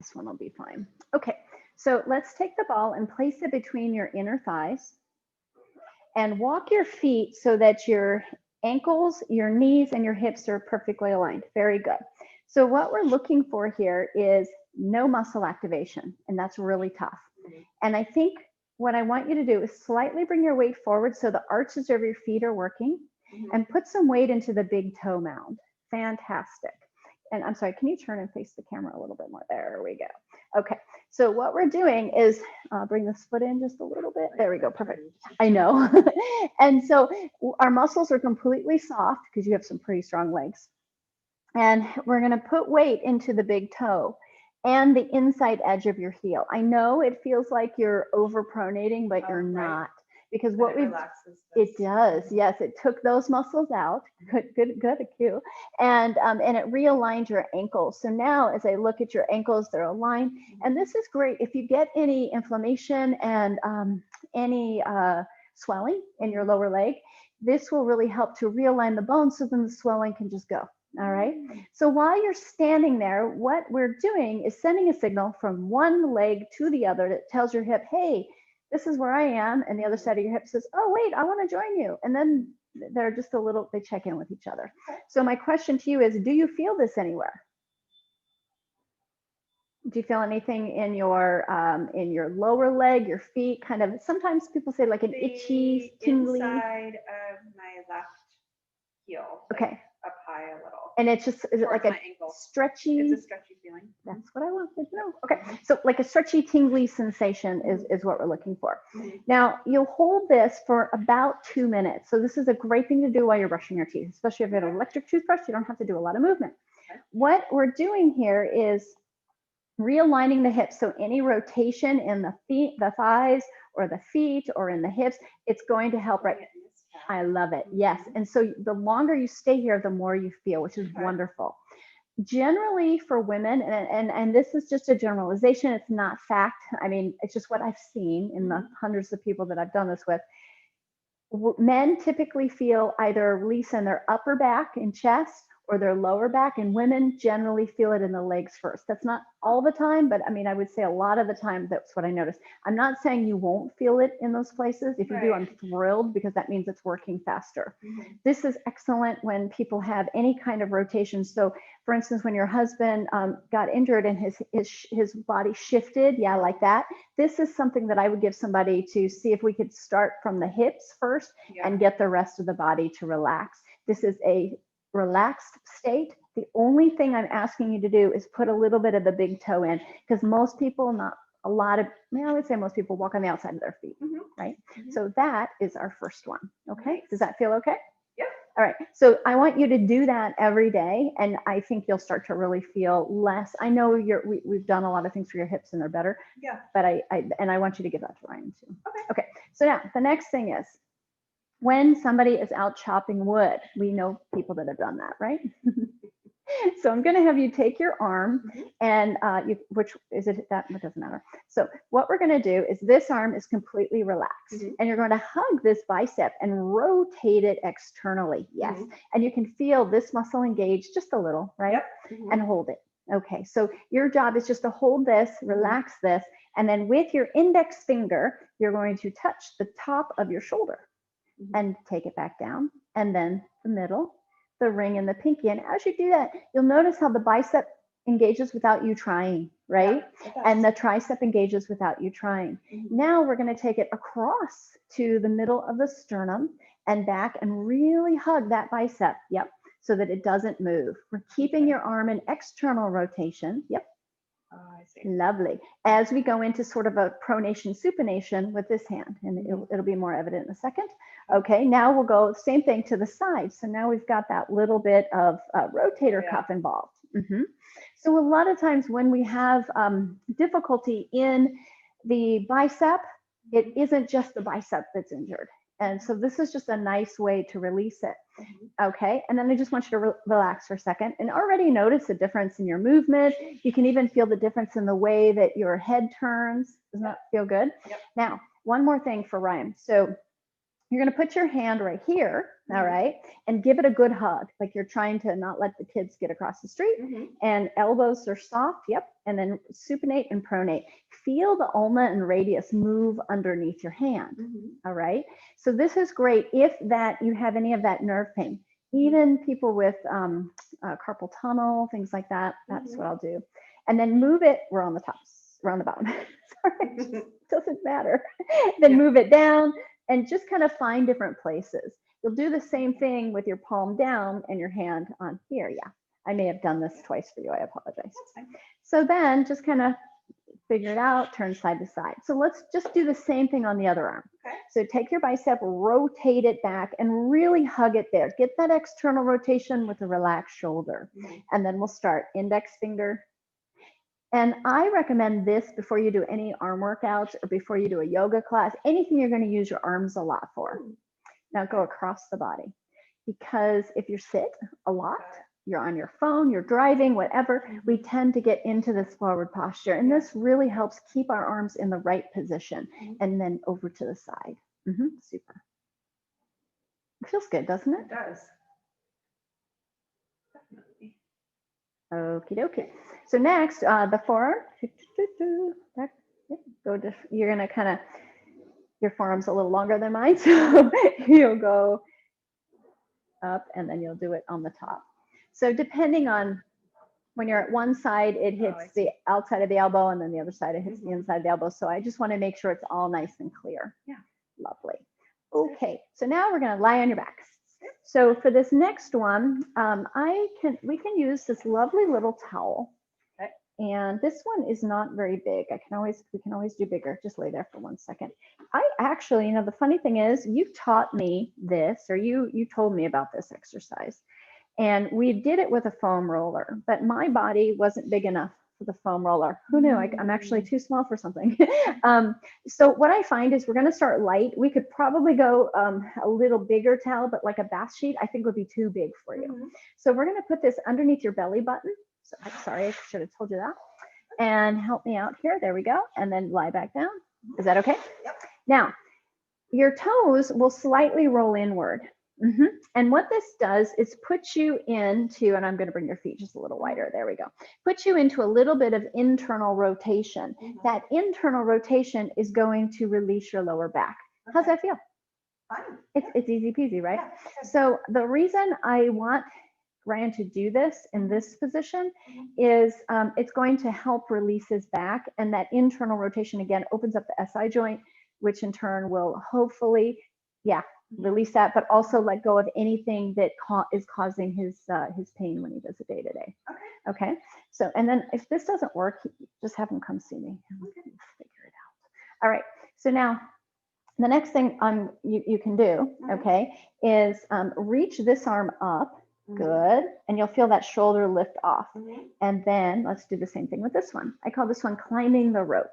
This one will be fine. Okay, so let's take the ball and place it between your inner thighs and walk your feet so that your ankles, your knees, and your hips are perfectly aligned. Very good. So what we're looking for here is no muscle activation, and that's really tough. And I think what I want you to do is slightly bring your weight forward so the arches of your feet are working, and put some weight into the big toe mound. Fantastic. And I'm sorry, can you turn and face the camera a little bit more? There we go. Okay, so what we're doing is bring this foot in just a little bit. There we go, perfect. I know. And so our muscles are completely soft because you have some pretty strong legs. And we're gonna put weight into the big toe and the inside edge of your heel. I know it feels like you're overpronating, but you're not. Because what we've, it does, yes, it took those muscles out, good, cue, and it realigned your ankles. So now as I look at your ankles, they're aligned, and this is great. If you get any inflammation and any swelling in your lower leg, this will really help to realign the bones so then the swelling can just go. All right. So while you're standing there, what we're doing is sending a signal from one leg to the other that tells your hip, hey, this is where I am. And the other side of your hip says, oh, wait, I want to join you. And then they're just a little, they check in with each other. So my question to you is, do you feel this anywhere? Do you feel anything in your lower leg, your feet, kind of, sometimes people say like an itchy, tingly? Inside of my left heel. Okay. Up high a little. And it's just, is it like a stretchy? It's a stretchy feeling. That's what I wanted to know. Okay, so like a stretchy, tingly sensation is what we're looking for. Now, you'll hold this for about 2 minutes. So this is a great thing to do while you're brushing your teeth, especially if you have an electric toothbrush, you don't have to do a lot of movement. What we're doing here is realigning the hips. So any rotation in the feet, the thighs, or the feet, or in the hips, it's going to help, right? I love it. Yes. And so the longer you stay here, the more you feel, which is wonderful. Generally for women, and this is just a generalization, it's not fact. I mean, it's just what I've seen in the hundreds of people that I've done this with. Men typically feel either release in their upper back and chest or their lower back, and women generally feel it in the legs first. That's not all the time, but I mean, I would say a lot of the time that's what I noticed. I'm not saying you won't feel it in those places. If you do, I'm thrilled because that means it's working faster. This is excellent when people have any kind of rotation. So for instance, when your husband got injured and his body shifted, yeah, like that, this is something that I would give somebody to see if we could start from the hips first and get the rest of the body to relax. This is a relaxed state. The only thing I'm asking you to do is put a little bit of the big toe in, because most people, not a lot of, I would say most people walk on the outside of their feet, right? So that is our first one. Okay, does that feel okay? Yeah. All right, so I want you to do that every day, and I think you'll start to really feel less. I know we've done a lot of things for your hips and they're better. Yeah. But I want you to give that to Ryan too. Okay. So now the next thing is, when somebody is out chopping wood, we know people that have done that, right? So I'm going to have you take your arm and which is it, that it doesn't matter. So what we're going to do is this arm is completely relaxed and you're going to hug this bicep and rotate it externally. Yes. And you can feel this muscle engage just a little, right? And hold it. Okay. So your job is just to hold this, relax this, and then with your index finger, you're going to touch the top of your shoulder and take it back down, and then the middle, the ring, and the pinky. And as you do that, you'll notice how the bicep engages without you trying, right? And the tricep engages without you trying. Now we're going to take it across to the middle of the sternum and back and really hug that bicep. Yep. So that it doesn't move. We're keeping your arm in external rotation. Yep. I see. Lovely. As we go into sort of a pronation supination with this hand, and it'll be more evident in a second. Okay, now we'll go same thing to the side. So now we've got that little bit of rotator cuff involved. So a lot of times when we have difficulty in the bicep, it isn't just the bicep that's injured. And so this is just a nice way to release it. Okay, and then I just want you to relax for a second and already notice a difference in your movement. You can even feel the difference in the way that your head turns. Doesn't that feel good? Now, one more thing for Ryan. So You're going to put your hand right here, all right, and give it a good hug, like you're trying to not let the kids get across the street. And elbows are soft, yep. And then supinate and pronate. Feel the ulna and radius move underneath your hand, all right? So this is great if that you have any of that nerve pain. Even people with carpal tunnel, things like that, that's what I'll do. And then move it, we're on the top, we're on the bottom. Sorry, doesn't matter. Then move it down and just kind of find different places. You'll do the same thing with your palm down and your hand on here. Yeah, I may have done this twice for you. I apologize. So then just kind of figure it out, turn side to side. So let's just do the same thing on the other arm. So take your bicep, rotate it back, and really hug it there. Get that external rotation with a relaxed shoulder. And then we'll start index finger. And I recommend this before you do any arm workouts or before you do a yoga class, anything you're going to use your arms a lot for. Now go across the body, because if you sit a lot, you're on your phone, you're driving, whatever, we tend to get into this forward posture. And this really helps keep our arms in the right position. And then over to the side. Super. It feels good, doesn't it? It does. Definitely. Okie dokie. So next, the forearm. Go to, you're gonna kind of, your forearm's a little longer than mine, so you'll go up and then you'll do it on the top. So depending on when you're at one side, it hits the outside of the elbow, and then the other side, it hits the inside of the elbow. So I just want to make sure it's all nice and clear. Yeah. Lovely. Okay, so now we're going to lie on your backs. So for this next one, we can use this lovely little towel. And this one is not very big. We can always do bigger. Just lay there for 1 second. I actually, the funny thing is, you taught me this, or you told me about this exercise. And we did it with a foam roller, but my body wasn't big enough for the foam roller. Who knew? I'm actually too small for something. So what I find is we're going to start light. We could probably go a little bigger towel, but like a bath sheet, I think would be too big for you. So we're going to put this underneath your belly button. So I'm sorry, I should have told you that. And help me out here. There we go. And then lie back down. Is that okay? Yep. Now, your toes will slightly roll inward. And what this does is put you into, and I'm going to bring your feet just a little wider. There we go. Put you into a little bit of internal rotation. That internal rotation is going to release your lower back. How's that feel? Fine. It's easy peasy, right? Yeah. So the reason I want Ryan to do this in this position is it's going to help release his back, and that internal rotation again opens up the SI joint, which in turn will hopefully, release that, but also let go of anything that is causing his pain when he does it day to day. Okay. So, and then if this doesn't work, just have him come see me. We'll figure it out. All right. So now the next thing you can do, okay, is reach this arm up. Good. And you'll feel that shoulder lift off. And then let's do the same thing with this one. I call this one climbing the rope.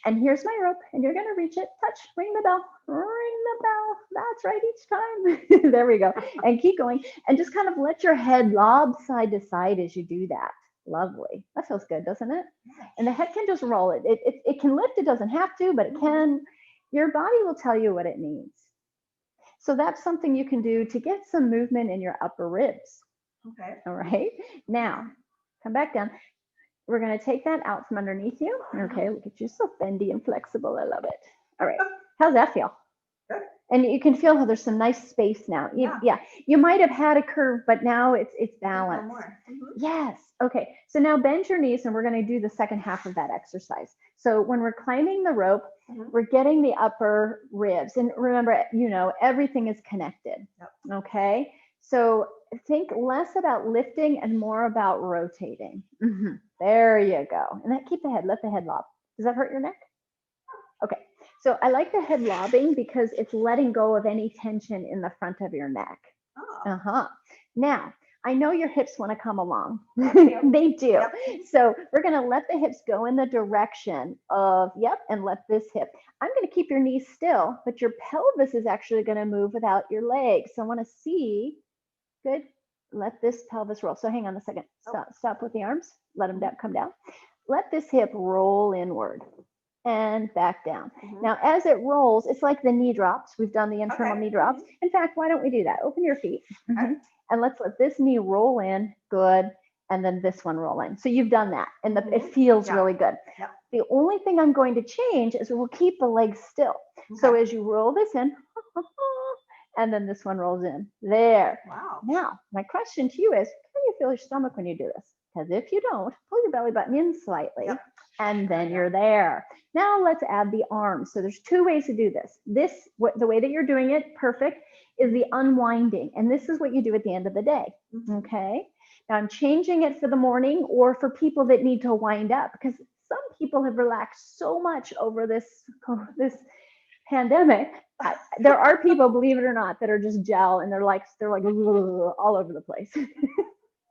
And here's my rope, and you're going to reach it, touch, ring the bell, ring the bell. That's right each time. There we go. And keep going. And just kind of let your head lob side to side as you do that. Lovely. That feels good, doesn't it? And the head can just roll it. It can lift. It doesn't have to, but it can. Your body will tell you what it needs. So that's something you can do to get some movement in your upper ribs. Okay. All right. Now, come back down. We're going to take that out from underneath you. Okay, look at you, so bendy and flexible. I love it. All right. How's that feel? Good. And you can feel how there's some nice space now. You might have had a curve, but now it's balanced. More. Yes. Okay. So now bend your knees, and we're going to do the second half of that exercise. So when we're climbing the rope, we're getting the upper ribs. And remember, everything is connected. Okay. So think less about lifting and more about rotating. There you go. And that, keep the head, let the head lob. Does that hurt your neck? Okay. So I like the head lobbing because it's letting go of any tension in the front of your neck. Now, I know your hips want to come along. They do. Yep. So we're going to let the hips go in the direction of, and let this hip. I'm going to keep your knees still, but your pelvis is actually going to move without your legs. So I want to see, good, let this pelvis roll. So hang on a second. Stop with the arms. Let them come down. Let this hip roll inward. and back down. Mhm. Now, as it rolls, it's like the knee drops. We've done the internal Okay. knee drops. In fact, why don't we do that? Open your feet. Okay. And let's let this knee roll in. Good. And then this one roll in. So you've done that. And it feels Yeah. really good. Yep. The only thing I'm going to change is we'll keep the legs still. So Okay. as you roll this in, and then this one rolls in. There. Wow. Now, my question to you is, can you feel your stomach when you do this? Because if you don't, pull your belly button in slightly. Yep. And then you're there. Now let's add the arms. So there's two ways to do this. The way that you're doing it, perfect, is the unwinding. And this is what you do at the end of the day. Okay. Now I'm changing it for the morning or for people that need to wind up, because some people have relaxed so much over this pandemic. There are people, believe it or not, that are just gel and they're like all over the place.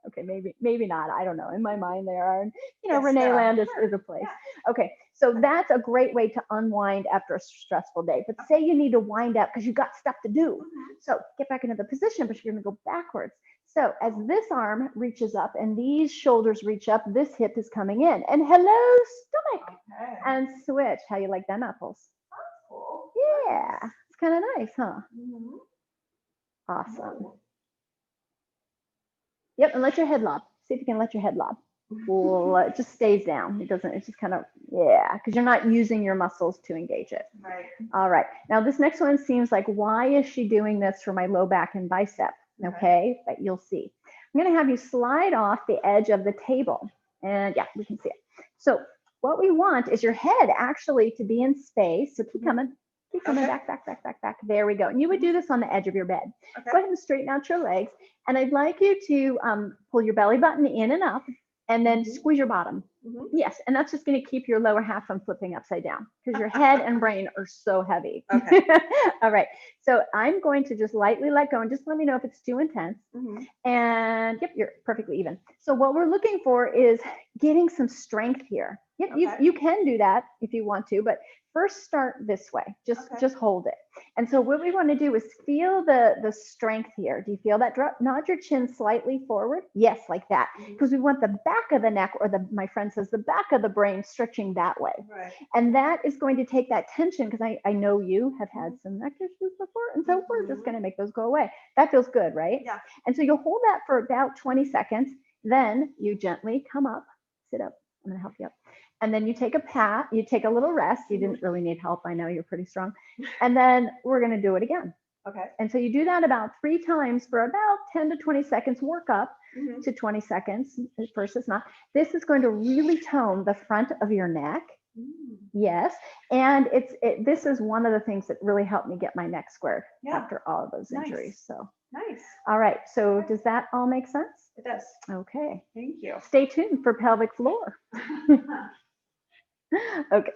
Okay, maybe not. I don't know. In my mind, they are. And, Yes, Renee Land is a place. Yeah. Okay, so that's a great way to unwind after a stressful day. But say you need to wind up because you got stuff to do. So get back into the position, but you're going to go backwards. So as this arm reaches up and these shoulders reach up, this hip is coming in. And hello, stomach. Okay. And switch. How you like them apples? Cool. Yeah, it's kind of nice, huh? Mhm. Awesome. Yep, and let your head lob. See if you can let your head lob. Well, it just stays down. It's just kind of, because you're not using your muscles to engage it. Right. All right. Now, this next one seems like, why is she doing this for my low back and bicep? Okay, but you'll see. I'm going to have you slide off the edge of the table. And yeah, we can see it. So what we want is your head actually to be in space. So keep coming. Keep coming back. There we go. And you would do this on the edge of your bed. Okay. Go ahead and straighten out your legs. And I'd like you to pull your belly button in and up and then squeeze your bottom. Yes, and that's just going to keep your lower half from flipping upside down because your head and brain are so heavy. Okay. All right. So I'm going to just lightly let go and just let me know if it's too intense. And yep, you're perfectly even. So what we're looking for is getting some strength here. Yep, you can do that if you want to, but first start this way. Just hold it. And so what we want to do is feel the strength here. Do you feel that? Nod your chin slightly forward. Yes, like that. Because we want the back of the neck, or my friend says, the back of the brain stretching that way. Right. And that is going to take that tension, because I know you have had some neck issues before. And so we're just going to make those go away. That feels good, right? Yeah. And so you'll hold that for about 20 seconds. Then you gently come up, sit up. I'm going to help you up. And then you take you take a little rest. You didn't really need help. I know you're pretty strong. And then we're going to do it again. Okay. And so you do that about 3 times for about 10 to 20 seconds, work up to 20 seconds. At first it's not. This is going to really tone the front of your neck. Yes. And this is one of the things that really helped me get my neck squared after all of those injuries. So nice. All right. So does that all make sense? It does. Okay. Thank you. Stay tuned for pelvic floor. Okay.